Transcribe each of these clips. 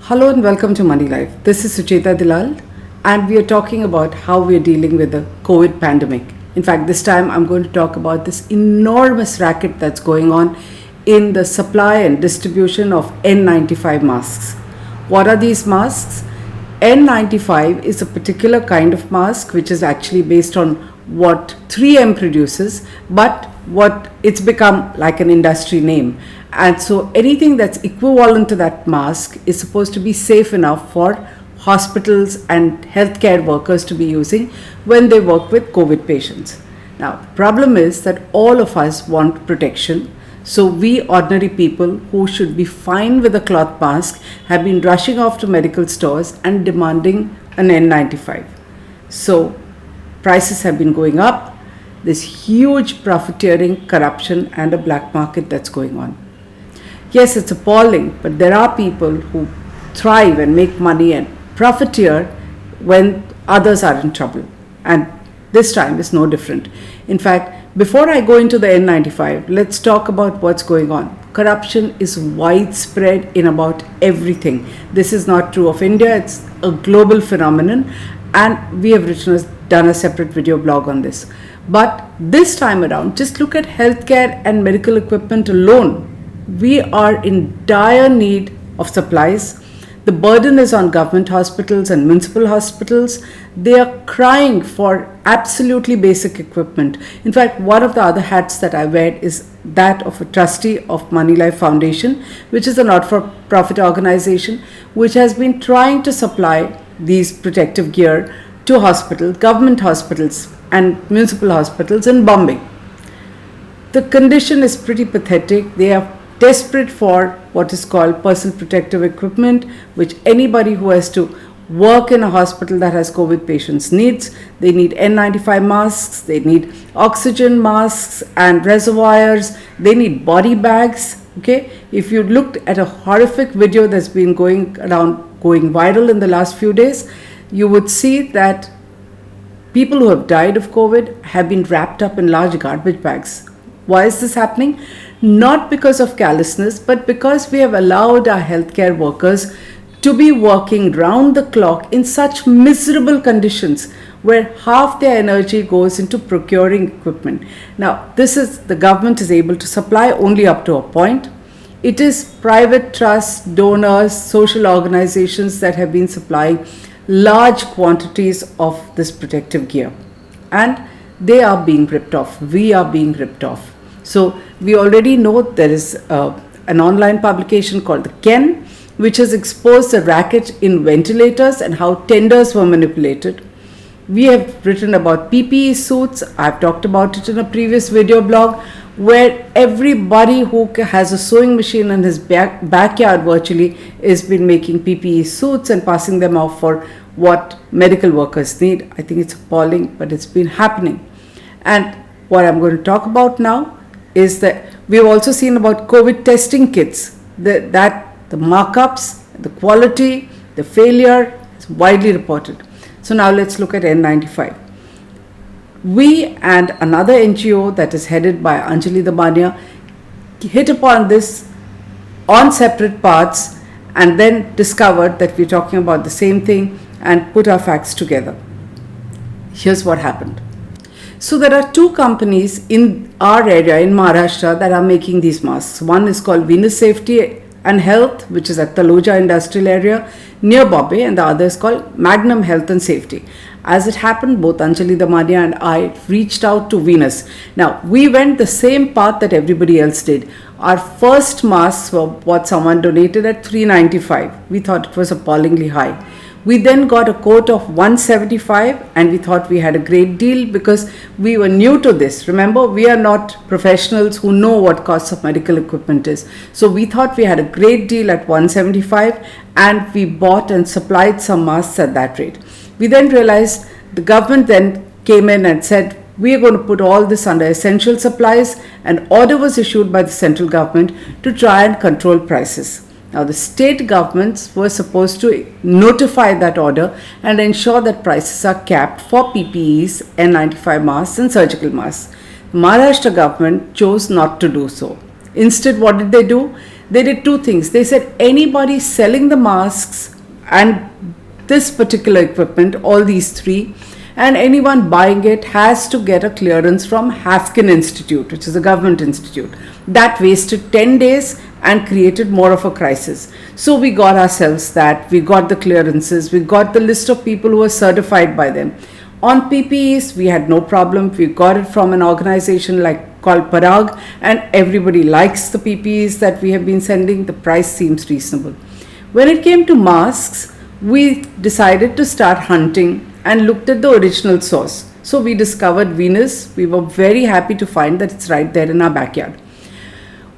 Hello and welcome to Moneylife. This is Sucheta Dilal and we are talking about how we are dealing with the COVID pandemic. In fact, this time I'm going to talk about this enormous racket that's going on in the supply and distribution of N95 masks. What are these masks? N95 is a particular kind of mask which is actually based on what 3M produces, but what it's become like an industry name. And so anything that's equivalent to that mask is supposed to be safe enough for hospitals and healthcare workers to be using when they work with COVID patients. Now, the problem is that all of us want protection. So we ordinary people who should be fine with a cloth mask have been rushing off to medical stores and demanding an N95. So prices have been going up. There's huge profiteering, corruption and a black market that's going on. Yes, it's appalling, but there are people who thrive and make money and profiteer when others are in trouble. And this time is no different. In fact, before I go into the N95, let's talk about what's going on. Corruption is widespread in about everything. This is not true of India, it's a global phenomenon, and we have done a separate video blog on this. But this time around, just look at healthcare and medical equipment alone. We are in dire need of supplies. The burden is on government hospitals and municipal hospitals. They are crying for absolutely basic equipment. In fact, one of the other hats that I wear is that of a trustee of Moneylife Foundation, which is a not-for-profit organization which has been trying to supply these protective gear to hospitals, government hospitals and municipal hospitals in Bombay. The condition is pretty pathetic. They are desperate for what is called personal protective equipment, which anybody who has to work in a hospital that has COVID patients needs. They need N95 masks, they need oxygen masks and reservoirs, they need body bags. Okay, if you looked at a horrific video that's been going viral in the last few days, you would see that people who have died of COVID have been wrapped up in large garbage bags. Why is this happening? Not because of callousness, but because we have allowed our healthcare workers to be working round the clock in such miserable conditions where half their energy goes into procuring equipment. Now, the government is able to supply only up to a point. It is private trusts, donors, social organizations that have been supplying large quantities of this protective gear. And they are being ripped off. We are being ripped off. So we already know there is an online publication called the Ken, which has exposed the racket in ventilators and how tenders were manipulated. We have written about PPE suits. I've talked about it in a previous video blog, where everybody who has a sewing machine in his backyard virtually has been making PPE suits and passing them off for what medical workers need. I think it's appalling, but it's been happening. And what I'm going to talk about now is that we've also seen about COVID testing kits, the markups, the quality, the failure is widely reported. So now let's look at N95. We and another NGO that is headed by Anjali Damania hit upon this on separate parts and then discovered that we're talking about the same thing and put our facts together. Here's what happened. So there are two companies in our area in Maharashtra that are making these masks. One is called Venus Safety and Health, which is at Taloja industrial area near Bombay, and the other is called Magnum Health and Safety. As it happened, both Anjali Damania and I reached out to Venus. Now, we went the same path that everybody else did. Our first masks were what someone donated at $395. We thought it was appallingly high. We then got a quote of $175 and we thought we had a great deal because we were new to this. Remember, we are not professionals who know what costs of medical equipment is. So we thought we had a great deal at $175 and we bought and supplied some masks at that rate. We then realized the government then came in and said, we are going to put all this under essential supplies. An order was issued by the central government to try and control prices. Now, the state governments were supposed to notify that order and ensure that prices are capped for PPEs, N95 masks and surgical masks. The Maharashtra government chose not to do so. Instead, what did they do? They did two things. They said anybody selling the masks and this particular equipment, all these three, and anyone buying it has to get a clearance from Hafkin Institute, which is a government institute. That wasted 10 days and created more of a crisis. So we got ourselves that, we got the clearances, we got the list of people who were certified by them. On PPEs, we had no problem. We got it from an organization called Parag, and everybody likes the PPEs that we have been sending. The price seems reasonable. When it came to masks, we decided to start hunting and looked at the original source. So we discovered Venus. We were very happy to find that it's right there in our backyard.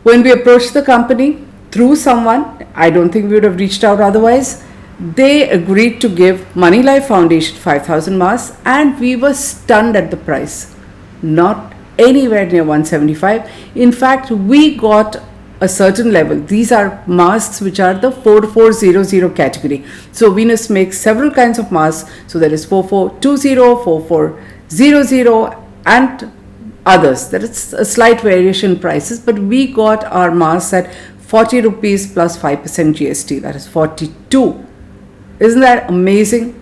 When we approached the company through someone, I don't think we would have reached out otherwise, they agreed to give Moneylife Foundation 5,000 masks, and we were stunned at the price. Not anywhere near 175. In fact, we got a certain level. These are masks which are the 4400 category. So Venus makes several kinds of masks. So there is 4420, 4400 and others. There is a slight variation in prices, but we got our masks at 40 rupees plus 5% GST. That is 42. Isn't that amazing?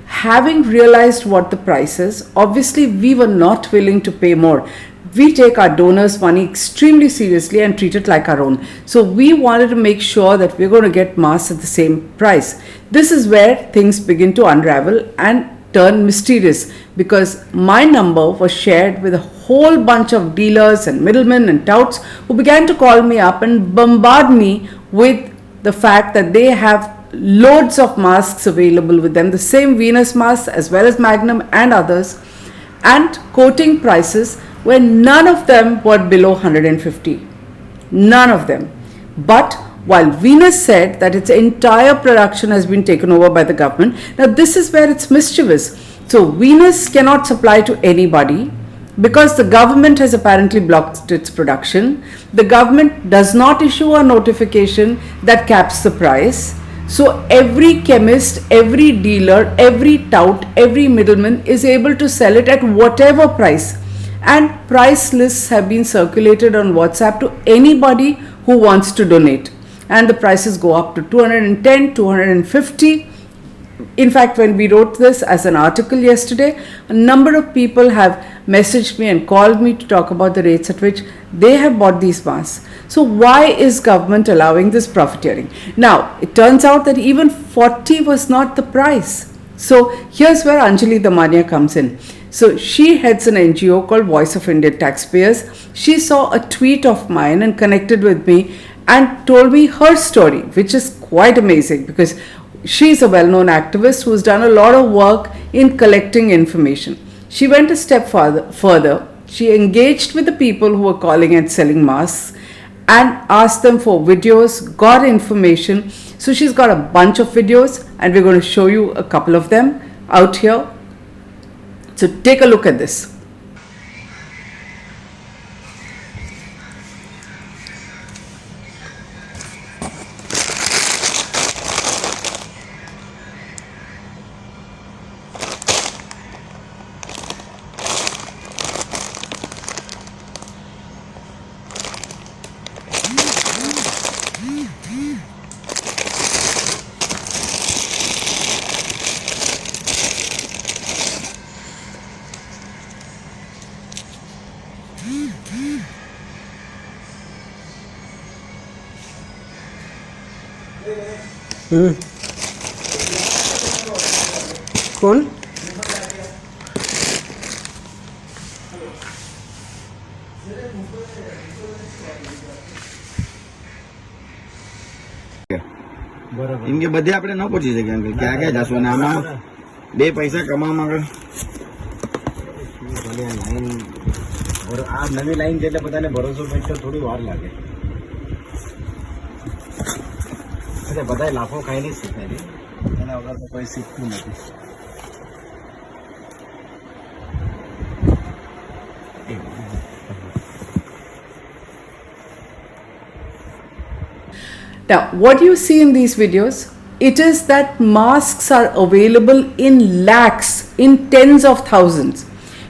Having realized what the price is, obviously we were not willing to pay more. We take our donors' money extremely seriously and treat it like our own. So we wanted to make sure that we're going to get masks at the same price. This is where things begin to unravel and turn mysterious, because my number was shared with a whole bunch of dealers and middlemen and touts who began to call me up and bombard me with the fact that they have loads of masks available with them, the same Venus masks as well as Magnum and others, and quoting prices where none of them were below 150. None of them. But while Venus said that its entire production has been taken over by the government, now this is where it's mischievous. So Venus cannot supply to anybody because the government has apparently blocked its production. The government does not issue a notification that caps the price. So every chemist, every dealer, every tout, every middleman is able to sell it at whatever price. And price lists have been circulated on WhatsApp to anybody who wants to donate. And the prices go up to 210, 250. In fact, when we wrote this as an article yesterday, a number of people have messaged me and called me to talk about the rates at which they have bought these masks. So why is government allowing this profiteering? Now, it turns out that even 40 was not the price. So here's where Anjali Damania comes in. So she heads an NGO called Voice of Indian Taxpayers. She saw a tweet of mine and connected with me and told me her story, which is quite amazing because she's a well-known activist who's done a lot of work in collecting information. She went a step further. She engaged with the people who were calling and selling masks and asked them for videos, got information. So she's got a bunch of videos and we're going to show you a couple of them out here. So take a look at this. कौन इनके बदे આપણે ન પહોંચી શકીએ uncle ક્યાં ક્યાં જશો ને આમાં બે પૈસા કમાવા માંગે લાઈન આ નવી લાઈન છે એટલે બધાને ભરોસો બેઠો થોડી વાર લાગે એટલે બધા લાફો ખાઈને જ શીખે છે એના વગર તો કોઈ શીખતું નથી. Now, what you see in these videos, it is that masks are available in lakhs, in tens of thousands.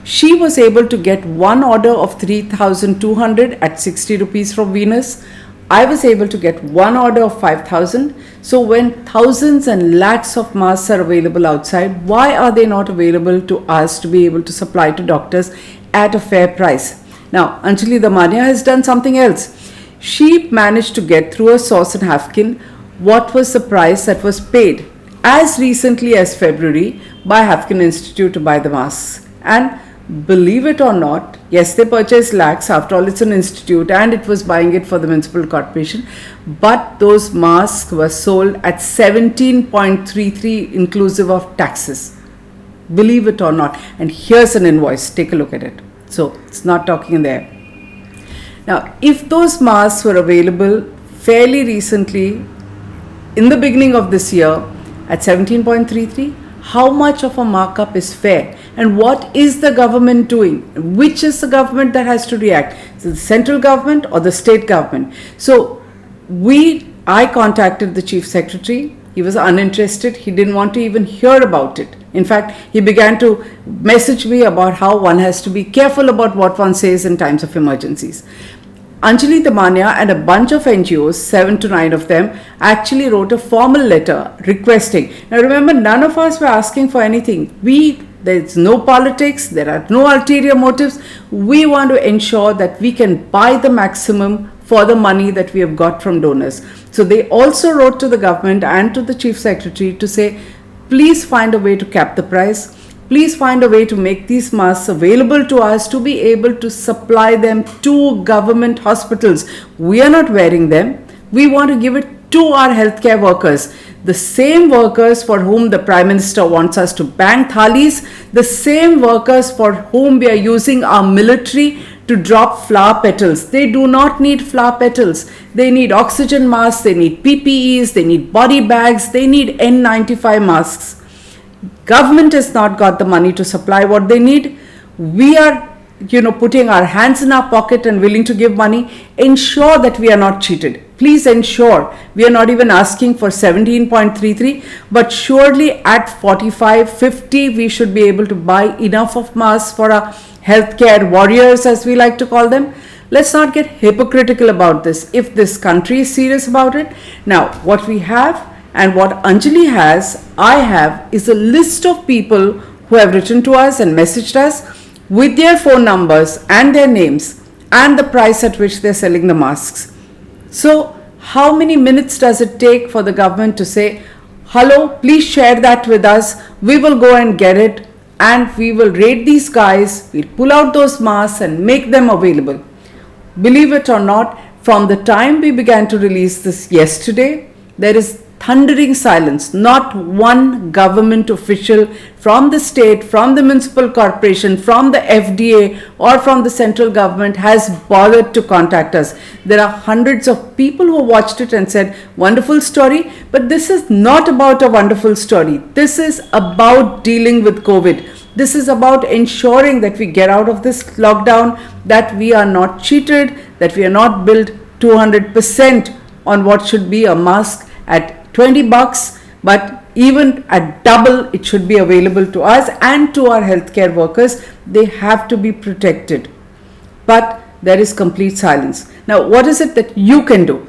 She was able to get one order of 3,200 at 60 rupees from Venus. I was able to get one order of 5,000. So when thousands and lakhs of masks are available outside, why are they not available to us to be able to supply to doctors at a fair price? Now, Anjali Damania has done something else. She managed to get through a source in Hafkin what was the price that was paid as recently as February by Hafkin Institute to buy the masks. And believe it or not, yes, they purchased lakhs. After all, it's an institute and it was buying it for the municipal corporation. But those masks were sold at 17.33 inclusive of taxes. Believe it or not. And here's an invoice. Take a look at it. So it's not talking there. Now, if those masks were available fairly recently in the beginning of this year at 17.33, how much of a markup is fair? And what is the government doing? Which is the government that has to react? Is it the central government or the state government? So I contacted the chief secretary. He was uninterested. He didn't want to even hear about it. In fact, he began to message me about how one has to be careful about what one says in times of emergencies. Anjali Damania and a bunch of NGOs, 7 to 9 of them, actually wrote a formal letter requesting. Now remember, none of us were asking for anything. There's no politics, there are no ulterior motives. We want to ensure that we can buy the maximum for the money that we have got from donors. So they also wrote to the government and to the chief secretary to say, please find a way to cap the price. Please find a way to make these masks available to us to be able to supply them to government hospitals. We are not wearing them. We want to give it to our healthcare workers. The same workers for whom the Prime Minister wants us to bang thalis, the same workers for whom we are using our military to drop flower petals. They do not need flower petals. They need oxygen masks, they need PPEs, they need body bags, they need N95 masks. Government has not got the money to supply what they need. We are, putting our hands in our pocket and willing to give money. Ensure that we are not cheated. Please ensure we are not even asking for 17.33, but surely at 45, 50, we should be able to buy enough of masks for our healthcare warriors, as we like to call them. Let's not get hypocritical about this. If this country is serious about it, now what we have and what Anjali has, I have, is a list of people who have written to us and messaged us with their phone numbers and their names and the price at which they're selling the masks. So how many minutes does it take for the government to say, hello, please share that with us. We will go and get it and we will raid these guys. We'll pull out those masks and make them available. Believe it or not, from the time we began to release this yesterday, there is thundering silence. Not one government official from the state, from the municipal corporation, from the FDA or from the central government has bothered to contact us. There are hundreds of people who watched it and said, wonderful story, but this is not about a wonderful story. This is about dealing with COVID. This is about ensuring that we get out of this lockdown, that we are not cheated, that we are not billed 200% on what should be a mask at $20, but even at double, it should be available to us and to our healthcare workers. They have to be protected. But there is complete silence. Now, what is it that you can do?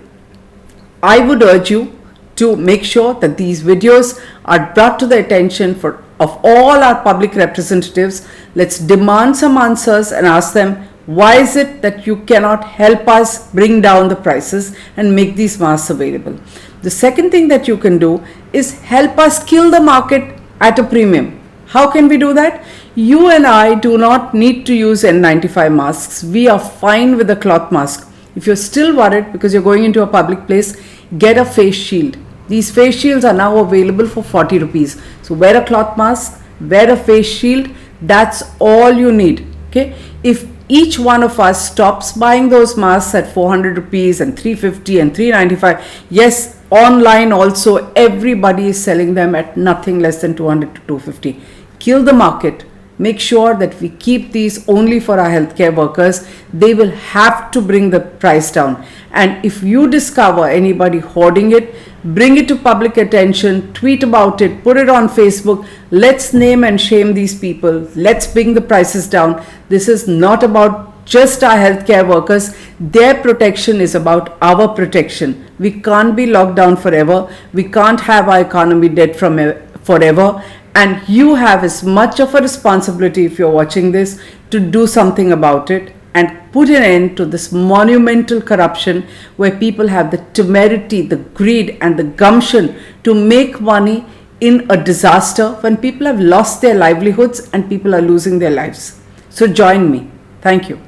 I would urge you to make sure that these videos are brought to the attention of all our public representatives. Let's demand some answers and ask them, why is it that you cannot help us bring down the prices and make these masks available? The second thing that you can do is help us kill the market at a premium. How can we do that? You and I do not need to use N95 masks. We are fine with a cloth mask. If you're still worried because you're going into a public place, get a face shield. These face shields are now available for 40 rupees. So wear a cloth mask, wear a face shield. That's all you need. Okay. If each one of us stops buying those masks at 400 rupees and 350 and 395, yes, online also everybody is selling them at nothing less than 200 to 250. Kill the market, make sure that we keep these only for our healthcare workers. They will have to bring the price down. And if you discover anybody hoarding it, bring it to public attention, tweet about it, put it on Facebook. Let's name and shame these people. Let's bring the prices down. This is not about just our healthcare workers. Their protection is about our protection. We can't be locked down forever. We can't have our economy dead from forever. And you have as much of a responsibility, if you're watching this, to do something about it and put an end to this monumental corruption where people have the temerity, the greed, and the gumption to make money in a disaster when people have lost their livelihoods and people are losing their lives. So join me. Thank you.